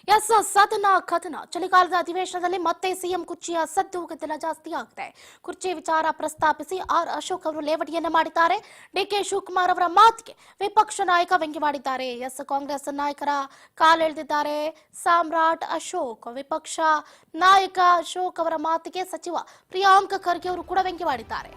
S ಸದನ ಕಥನ ಚಳಿಗಾಲದ ಅಧಿವೇಶನದಲ್ಲಿ ಮತ್ತೆ ಸಿಎಂ ಕುರ್ಚಿಯ ಸದ್ದು ಗದ್ದಲ ಜಾಸ್ತಿ ಆಗಿದೆ. ಕುರ್ಚಿ ವಿಚಾರ ಪ್ರಸ್ತಾಪಿಸಿ ಆರ್ ಅಶೋಕ್ ಅವರು ಲೇವಡಿಯನ್ನ ಮಾಡಿದ್ದಾರೆ. ಡಿಕೆ ಶಿವಕುಮಾರ್ ಅವರ ಮಾತಿಗೆ ವಿಪಕ್ಷ ನಾಯಕ ವ್ಯಂಗ್ಯವಾಡಿದ್ದಾರೆ. ಎಸ್ ಕಾಂಗ್ರೆಸ್ ನಾಯಕರ ಕಾಲೆಳೆದಿದ್ದಾರೆ ಸಾಮ್ರಾಟ್ ಅಶೋಕ್. ವಿಪಕ್ಷ ನಾಯಕ ಅಶೋಕ್ ಅವರ ಮಾತಿಗೆ ಸಚಿವ ಪ್ರಿಯಾಂಕ್ ಖರ್ಗೆ ಅವರು ಕೂಡ ವ್ಯಂಗ್ಯವಾಡಿದ್ದಾರೆ.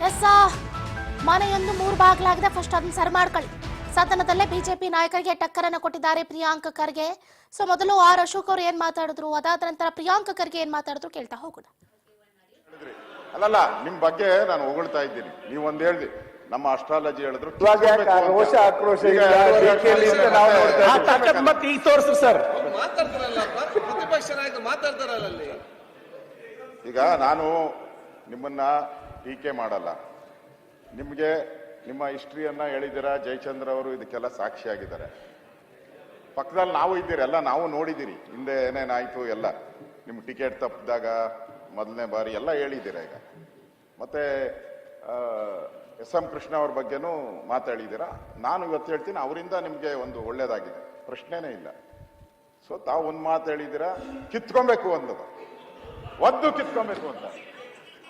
ಎಸ್ ಮನೆಯೊಂದು 3 ಬಾಗಿಲಾಗಿದೆ. ಫಸ್ಟ್ ಅದನ್ನ ಸರಿ ಮಾಡ್ಕೊಳ್ಳಿ. ಸದನದಲ್ಲೇ ಬಿಜೆಪಿ ನಾಯಕರಿಗೆ ಟಕ್ಕರನ್ನು ಕೊಟ್ಟಿದ್ದಾರೆ ಪ್ರಿಯಾಂಕ್ ಖರ್ಗೆ. ಸೊ ಮೊದಲು ಆರ್ ಅಶೋಕ್ ಅವರು ಏನ್ ಮಾತಾಡಿದ್ರು, ಅದಾದ ನಂತರ ಪ್ರಿಯಾಂಕ್ ಖರ್ಗೆ ಏನ್ ಮಾತಾಡಿದ್ರು ಕೇಳ್ತಾ ಹೋಗೋಣ. ಅಲ್ಲಲ್ಲ, ನಿಮ್ ಬಗ್ಗೆ ನಾನು ಹೊಗಳ್ತಾ ಇದ್ದೀನಿ. ನೀವೊಂದು ಹೇಳ್ದಿ, ನಮ್ಮ ಅಸ್ಟ್ರಾಲಜಿ ಹೇಳಿದ್ರು ಈಗ ನಾನು ನಿಮ್ಮನ್ನ ಟೀಕೆ ಮಾಡಲ್ಲ. ನಿಮ್ಗೆ ನಿಮ್ಮ ಹಿಸ್ಟ್ರಿಯನ್ನ ಹೇಳಿದಿರ. ಜಯಚಂದ್ರ ಅವರು ಇದಕ್ಕೆಲ್ಲ ಸಾಕ್ಷಿಯಾಗಿದ್ದಾರೆ. ಪಕ್ಕದಲ್ಲಿ ನಾವು ಇದ್ದೀರಿ, ಎಲ್ಲ ನಾವು ನೋಡಿದ್ದೀರಿ ಹಿಂದೆ ಏನೇನಾಯ್ತು ಎಲ್ಲ. ನಿಮ್ ಟಿಕೆಟ್ ತಪ್ಪಿದಾಗ ಮೊದಲನೇ ಬಾರಿ ಎಲ್ಲ ಹೇಳಿದ್ದೀರ. ಈಗ ಮತ್ತೆ ಎಸ್.ಎಂ. ಕೃಷ್ಣ ಅವ್ರ ಬಗ್ಗೆನೂ ಮಾತಾಡಿದ್ದೀರಾ. ನಾನು ಇವತ್ತು ಹೇಳ್ತೀನಿ, ಅವರಿಂದ ನಿಮ್ಗೆ ಒಂದು ಒಳ್ಳೇದಾಗಿದೆ, ಪ್ರಶ್ನೆನೇ ಇಲ್ಲ. ಸೊ ತಾವು ಒಂದು ಮಾತು ಹೇಳಿದ್ದೀರಾ, ಕಿತ್ಕೊಬೇಕು ಅಂದದು, ಒದ್ದು ಕಿತ್ಕೊಬೇಕು ಅಂತ.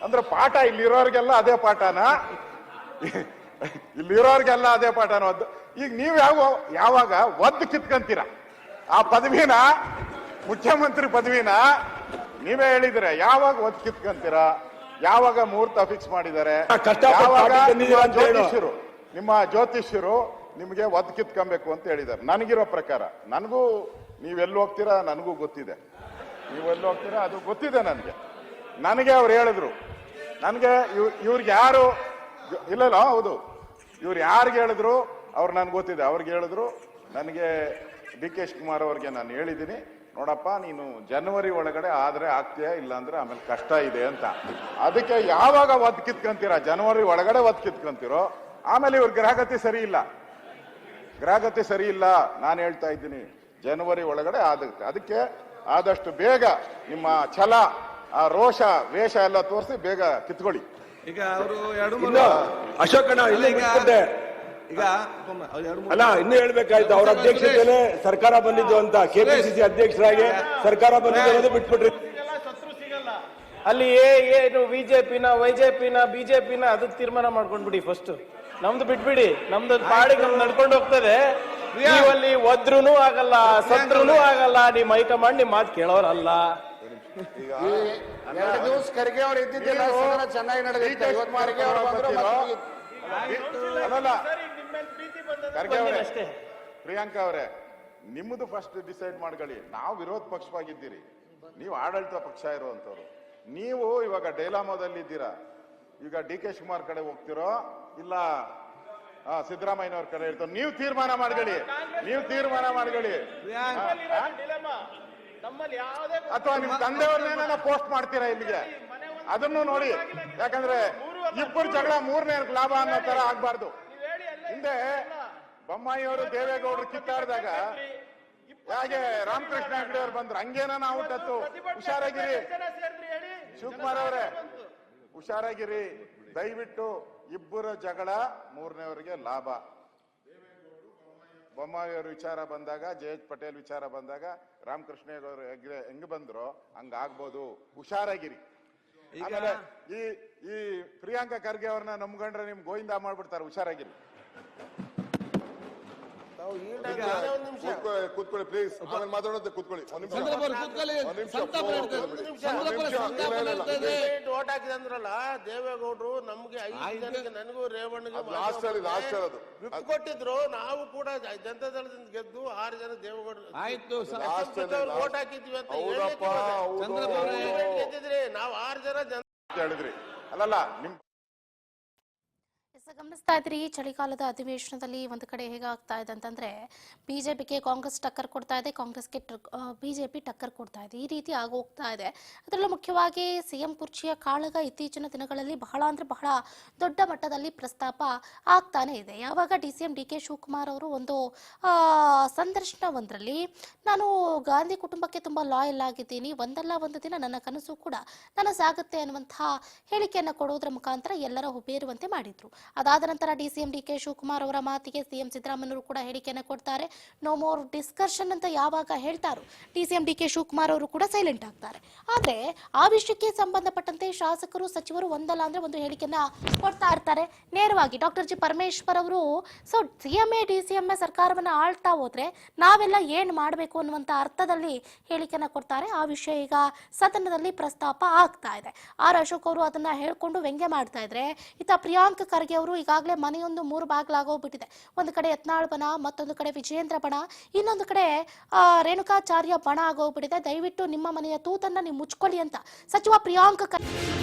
ಅಂದ್ರೆ ಪಾಠ ಇಲ್ಲಿರೋರ್ಗೆಲ್ಲ ಅದೇ ಪಾಠನ, ಇಲ್ಲಿರೋರ್ಗೆಲ್ಲ ಅದೇ ಪಾಠನ ಒದ್ದು. ಈಗ ನೀವು ಯಾವಾಗ ಒದ್ದು ಕಿತ್ಕಂತೀರ ಆ ಪದವಿನ, ಮುಖ್ಯಮಂತ್ರಿ ಪದವಿನ ನೀವೇ ಹೇಳಿದ್ರೆ, ಯಾವಾಗ ಒದ್ದು ಕಿತ್ಕಂತೀರ? ಯಾವಾಗ ಮುಹೂರ್ತ ಫಿಕ್ಸ್ ಮಾಡಿದ್ದಾರೆ? ನಿಮ್ಮ ಜ್ಯೋತಿಷ್ಯರು ನಿಮ್ಗೆ ಒದ್ದು ಕಿತ್ಕೊಬೇಕು ಅಂತ ಹೇಳಿದ್ದಾರೆ. ನನಗಿರೋ ಪ್ರಕಾರ, ನನಗೂ ನೀವೆಲ್ಲಿ ಹೋಗ್ತೀರಾ ನನಗೂ ಗೊತ್ತಿದೆ. ನೀವೆಲ್ಲಿ ಹೋಗ್ತೀರಾ ಅದು ಗೊತ್ತಿದೆ ನನಗೆ ಅವ್ರು ಹೇಳಿದ್ರು. ನನಗೆ ಇವ್ರಿಗೆ ಯಾರು ಇಲ್ಲ, ಹೌದು, ಇವ್ರು ಯಾರಿಗೆ ಹೇಳಿದ್ರು ಅವ್ರು ನನ್ಗೆ ಗೊತ್ತಿದೆ. ಅವ್ರಿಗೆ ಹೇಳಿದ್ರು, ನನಗೆ ಡಿ ಕೆ ಶಿವಕುಮಾರ್ ಅವ್ರಿಗೆ ನಾನು ಹೇಳಿದ್ದೀನಿ, ನೋಡಪ್ಪ ನೀನು ಜನವರಿ ಒಳಗಡೆ ಆದ್ರೆ ಆಗ್ತೀಯಾ, ಇಲ್ಲ ಅಂದ್ರೆ ಆಮೇಲೆ ಕಷ್ಟ ಇದೆ ಅಂತ. ಅದಕ್ಕೆ ಯಾವಾಗ ಒದ್ದು ಕಿತ್ಕೊಂತೀರ, ಜನವರಿ ಒಳಗಡೆ ಒದ್ದು ಕಿತ್ಕೊಂತೀರೋ. ಆಮೇಲೆ ಇವ್ರ ಗ್ರಹಗತಿ ಸರಿ ಇಲ್ಲ, ಗ್ರಹಗತಿ ಸರಿ ಇಲ್ಲ. ನಾನು ಹೇಳ್ತಾ ಇದ್ದೀನಿ, ಜನವರಿ ಒಳಗಡೆ ಆಗುತ್ತೆ. ಅದಕ್ಕೆ ಆದಷ್ಟು ಬೇಗ ನಿಮ್ಮ ಛಲ, ಆ ರೋಷ, ವೇಷ ಎಲ್ಲ ತೋರಿಸಿ ಬೇಗ ಕಿತ್ಕೊಳ್ಳಿ. ಈಗ ಅವರು ಅಶೋಕಣ್ಣ ಈಗ ಅಲ್ಲ, ಇನ್ನು ಹೇಳ್ಬೇಕಾಯ್ತು. ಅವ್ರ ಅಧ್ಯಕ್ಷತೆಯಲ್ಲೇ ಸರ್ಕಾರ ಬಂದಿದ್ದು ಅಂತ, ಕೆಪಿಸಿಸಿ ಅಧ್ಯಕ್ಷರಾಗಿ ಸರ್ಕಾರ ಬಂದಿದ್ದು ಅನ್ನೋದು ಬಿಟ್ಬಿಟ್ರಿ. ಅಲ್ಲಿ ಏನು ಬಿಜೆಪಿನ ವೈಜೆಪಿನ ಬಿಜೆಪಿನ ಅದಕ್ಕೆ ತೀರ್ಮಾನ ಮಾಡ್ಕೊಂಡ್ಬಿಡಿ. ಫಸ್ಟ್ ನಮ್ದು ಬಿಟ್ಬಿಡಿ, ನಮ್ದು ಪಾಡಿಗೆ ನಮ್ದು ನಡ್ಕೊಂಡು ಹೋಗ್ತದೆ. ನೀವಲ್ಲಿ ಒದ್ರೂ ಆಗಲ್ಲ, ಸತ್ರೂ ಆಗಲ್ಲ. ನಿಮ್ ಹೈಕಮಾಂಡ್ ನಿಮ್ ಮಾತು ಕೇಳೋರಲ್ಲ. ಖರ್ಗೆ ಅವ್ರು ಇದ್ದಿದ್ದಿಲ್ಲ, ಚೆನ್ನಾಗಿ ನಡೆದಿತ್ತು. ಪ್ರಿಯಾಂಕಾ ಅವರೇ, ನಿಮ್ಮದು ಫಸ್ಟ್ ಡಿಸೈಡ್ ಮಾಡ್ಕೊಳ್ಳಿ. ನಾವು ವಿರೋಧ ಪಕ್ಷವಾಗಿದ್ದೀರಿ, ನೀವು ಆಡಳಿತ ಪಕ್ಷ ಇರುವಂತವ್ರು. ನೀವು ಇವಾಗ ಡೈಲಾಮೋದಲ್ಲಿ ಇದ್ದೀರಾ. ಈಗ ಡಿ ಕೆ ಶಿವಕುಮಾರ್ ಕಡೆ ಹೋಗ್ತಿರೋ ಇಲ್ಲ ಸಿದ್ದರಾಮಯ್ಯನವ್ರ ಕಡೆ ಇರ್ತಾರೋ, ನೀವು ತೀರ್ಮಾನ ಮಾಡ್ಕೊಳ್ಳಿ. ನೀವು ತೀರ್ಮಾನ ಮಾಡ್ಕೊಳ್ಳಿ. ಅಥವಾ ನಿಮ್ ತಂದೆಯವ್ರನ್ನೇನ ಪೋಸ್ಟ್ ಮಾಡ್ತೀರಾ ಇಲ್ಲಿಗೆ, ಅದನ್ನು ನೋಡಿ. ಯಾಕಂದ್ರೆ ಇಬ್ಬರು ಜಗಳ ಮೂರನೇ ಲಾಭ ಅನ್ನೋ ತರ ಆಗ್ಬಾರ್ದು. ಹಿಂದೆ ಬೊಮ್ಮಾಯಿಯವರು ದೇವೇಗೌಡರು ಕಿತ್ತಾಡಿದಾಗ ಹಾಗೆ ರಾಮಕೃಷ್ಣ ಹೆಗಡೆ ಅವ್ರು ಬಂದ್ರು, ಹಂಗೇನ ನಾವು ಹುಟ್ಟತ್ತು. ಹುಷಾರಾಗಿರಿ ಶಿವಕುಮಾರ್ ಅವರೇ, ಹುಷಾರಾಗಿರಿ ದಯವಿಟ್ಟು. ಇಬ್ಬರ ಜಗಳ ಮೂರನೇವರಿಗೆ ಲಾಭ. ಬೊಮ್ಮಾಯಿಯವ್ರ ವಿಚಾರ ಬಂದಾಗ, ಜಯೇಶ್ ಪಟೇಲ್ ವಿಚಾರ ಬಂದಾಗ ರಾಮಕೃಷ್ಣ ಹೆಗಡೆ ಹೆಂಗ್ ಬಂದ್ರು ಹಂಗಾಗ್ಬೋದು. ಹುಷಾರಾಗಿರಿ. ಆಮೇಲೆ ಈ ಪ್ರಿಯಾಂಕಾ ಖರ್ಗೆ ಅವ್ರನ್ನ ನಂಬ್ಕೊಂಡ್ರೆ ನಿಮ್ ಗೋವಿಂದ ಮಾಡ್ಬಿಡ್ತಾರೆ. ಹುಷಾರಾಗಿರಿ. ಕೂತ್ಕೊಳ್ಳಿ ಪ್ಲೀಸ್. ಆಮೇಲೆ ಮಾತಾಡೋದು ಕೂತ್ಕೊಳ್ಳಿ. ಒಂದ್ ನಿಮಿಷ ಓಟ್ ಹಾಕಿದೆ ಅಂದ್ರಲ್ಲ ದೇವೇಗೌಡರು ನಮ್ಗೆ 5 ಜನಕ್ಕೆ ನನಗೂ ರೇವಣ್ಣಗೆ ಲಾಸ್ಟ್ ಅಲ್ಲಿ ಅದು ವಿಪ್ ಕೊಟ್ಟಿದ್ರು. ನಾವು ಕೂಡ ಜನತಾ ದಳದಿಂದ ಗೆದ್ದು 6 ಜನ ದೇವೇಗೌಡರು ಆಯ್ತು ಓಟ್ ಹಾಕಿದ್ವಿ ಅಂತ ಹೌದಪ್ಪ ಗೆದ್ದಿದ್ರಿ. ನಾವು 6 ಜನ ಹೇಳಿದ್ರಿ ಅಲ್ಲಲ್ಲ ನಿಮ್ ಗಮನಿಸ್ತಾ ಇದ್ರಿ ಚಳಿಗಾಲದ ಅಧಿವೇಶನದಲ್ಲಿ ಒಂದು ಕಡೆ ಹೇಗಾಗ್ತಾ ಇದೆ ಅಂತಂದ್ರೆ ಬಿಜೆಪಿಗೆ ಕಾಂಗ್ರೆಸ್ ಟಕ್ಕರ್ ಕೊಡ್ತಾ ಇದೆ, ಕಾಂಗ್ರೆಸ್ಗೆ ಬಿಜೆಪಿ ಟಕ್ಕರ್ ಕೊಡ್ತಾ ಇದೆ. ಈ ರೀತಿ ಆಗೋಗ್ತಾ ಇದೆ. ಅದರಲ್ಲೂ ಮುಖ್ಯವಾಗಿ ಸಿಎಂ ಕುರ್ಚಿಯ ಕಾಳಗ ಇತ್ತೀಚಿನ ದಿನಗಳಲ್ಲಿ ಬಹಳ ಅಂದ್ರೆ ಬಹಳ ದೊಡ್ಡ ಮಟ್ಟದಲ್ಲಿ ಪ್ರಸ್ತಾಪ ಆಗ್ತಾನೆ ಇದೆ. ಯಾವಾಗ ಡಿಸಿಎಂ ಡಿಕೆ ಶಿವಕುಮಾರ್ ಅವರು ಒಂದು ಸಂದರ್ಶನವೊಂದರಲ್ಲಿ ನಾನು ಗಾಂಧಿ ಕುಟುಂಬಕ್ಕೆ ತುಂಬಾ ಲಾಯಲ್ ಆಗಿದ್ದೀನಿ, ಒಂದಲ್ಲ ಒಂದು ದಿನ ನನ್ನ ಕನಸು ಕೂಡ ನನಸಾಗುತ್ತೆ ಅನ್ನುವಂತಹ ಹೇಳಿಕೆಯನ್ನು ಕೊಡುವುದರ ಮುಖಾಂತರ ಎಲ್ಲರ ಹುಬೇರುವಂತೆ ಮಾಡಿದ್ರು. ಅದಾದ ನಂತರ ಡಿಸಿಎಂ ಡಿಕೆ ಶಿವಕುಮಾರ್ ಅವರ ಮಾತಿಗೆ ಸಿಎಂ ಸಿದ್ದರಾಮಯ್ಯರು ಕೂಡ ಹೇಳಿಕೆಯನ್ನು ಕೊಡ್ತಾರೆ. ನೋ ಮೋರ್ ಡಿಸ್ಕಷನ್ ಅಂತ ಯಾವಾಗ ಹೇಳ್ತಾರೋ ಡಿಸಿಎಂ ಡಿಕೆ ಶಿವಕುಮಾರ್ ಅವರು ಕೂಡ ಸೈಲೆಂಟ್ ಆಗ್ತಾರೆ. ಆದ್ರೆ ಆ ವಿಷಯಕ್ಕೆ ಸಂಬಂಧಪಟ್ಟಂತೆ ಶಾಸಕರು ಸಚಿವರು ಒಂದಲ್ಲ ಅಂದ್ರೆ ಒಂದು ಹೇಳಿಕೆಯನ್ನ ಕೊಡ್ತಾ ಇರ್ತಾರೆ. ನೇರವಾಗಿ ಡಾಕ್ಟರ್ ಜಿ ಪರಮೇಶ್ವರ್ ಅವರು ಸೊ ಸಿಎಂಎ ಡಿಸಿಎಂಎ ಸರ್ಕಾರವನ್ನ ಆಳ್ತಾ ಹೋದ್ರೆ ನಾವೆಲ್ಲ ಏನ್ ಮಾಡಬೇಕು ಅನ್ನುವಂತ ಅರ್ಥದಲ್ಲಿ ಹೇಳಿಕೆಯನ್ನ ಕೊಡ್ತಾರೆ. ಆ ವಿಷಯ ಈಗ ಸದನದಲ್ಲಿ ಪ್ರಸ್ತಾಪ ಆಗ್ತಾ ಇದೆ. ಆರ್ ಅಶೋಕ್ ಅವರು ಅದನ್ನ ಹೇಳ್ಕೊಂಡು ವ್ಯಂಗ್ಯ ಮಾಡ್ತಾ ಇದ್ರೆ ಇತ್ತ ಪ್ರಿಯಾಂಕ್ ಖರ್ಗೆ ಅವರು ಈಗಾಗಲೇ ಮನೆಯೊಂದು 3 ಬಾಗ್ಲಾಗೋಗ್ಬಿಟ್ಟಿದೆ. ಒಂದು ಕಡೆ ಯತ್ನಾಳ್ ಬಣ, ಮತ್ತೊಂದು ಕಡೆ ವಿಜಯೇಂದ್ರ ಬಣ, ಇನ್ನೊಂದು ಕಡೆ ರೇಣುಕಾಚಾರ್ಯ ಬಣ ಆಗೋಗ್ಬಿಟ್ಟಿದೆ. ದಯವಿಟ್ಟು ನಿಮ್ಮ ಮನೆಯ ತೂತನ್ನ ನೀವು ಮುಚ್ಕೊಳ್ಳಿ ಅಂತ ಸಚಿವ ಪ್ರಿಯಾಂಕ್ ಖರ್ಗೆ